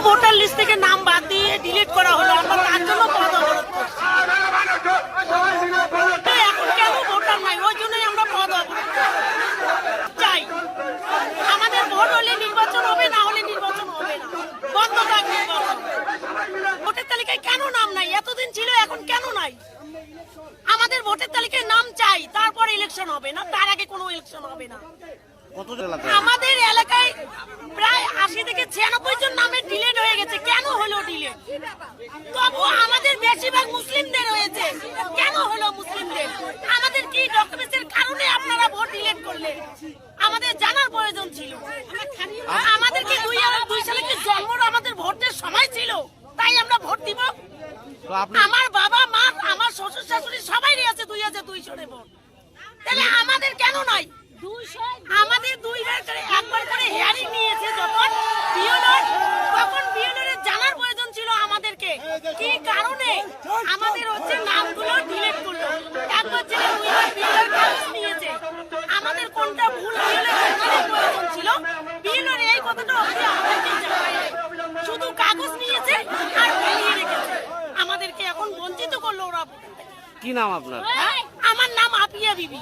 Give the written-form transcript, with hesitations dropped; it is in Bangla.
ভোটার লিস্ট থেকে নাম বাদ দিয়ে ডিলিট করা হলো, আমরা তার জন্য পদ অবরোধ করছি। এখন কেন ভোটার নাই, ওই জন্যই আমরা পদ অবরোধ চাই। আমাদের ভোট হলে নির্বাচন হবে, না হলে নির্বাচন হবে না, বন্ধ থাকবে নির্বাচন। ভোটের তালিকায় কেন নাম নাই? এতদিন ছিল, এখন কেন নাই? আমাদের ভোটের তালিকায় নাম চাই, তারপর ইলেকশন হবে, না তার আগে কোনো ইলেকশন হবে না। আমাদের এলাকায় প্রায় 80 থেকে 96 জন নামে ডিলেট হয়ে গেছে। কেন হলো ডিলেট? তবু আমাদের বেশিরভাগ মুসলিমদের হয়েছে। কেন হলো মুসলিমদের? আমাদের কি ডকুমেন্টের কারণে আপনারা ভোট ডিলেট করলেন? আমাদের জানার প্রয়োজন ছিল। আমাদেরকে 2002 সালে কি জন্মর আমাদের ভোটের সময় ছিল, তাই আমরা ভোট দিব? আমার বাবা মা, আমার শ্বশুর শাশুড়ি সবাই আছে 2002 সালে ভোট, তাহলে আমাদের কেন নাই? আমাদের একবার করে হিয়ারিং নিয়েছে যখন বিএলওর, তখন বিএলওর জানার প্রয়োজন ছিল আমাদেরকে কি কারণে আমাদের হচ্ছে নামগুলো ডিলিট করলো। একবার ছিল দুইবার বিএলওর কাগজ নিয়েছে, আমাদের কোনটা ভুল বিএলওর জানার প্রয়োজন ছিল, বিএলওর এই কথাটা হচ্ছে আমাদেরকে জানায় শুধু কাগজ নিয়েছে আর ফেলিয়ে রেখেছে। আমাদেরকে এখন বঞ্চিত করলো ওরা। কি নাম আপনার? আমার নাম আপিয়া বিবি।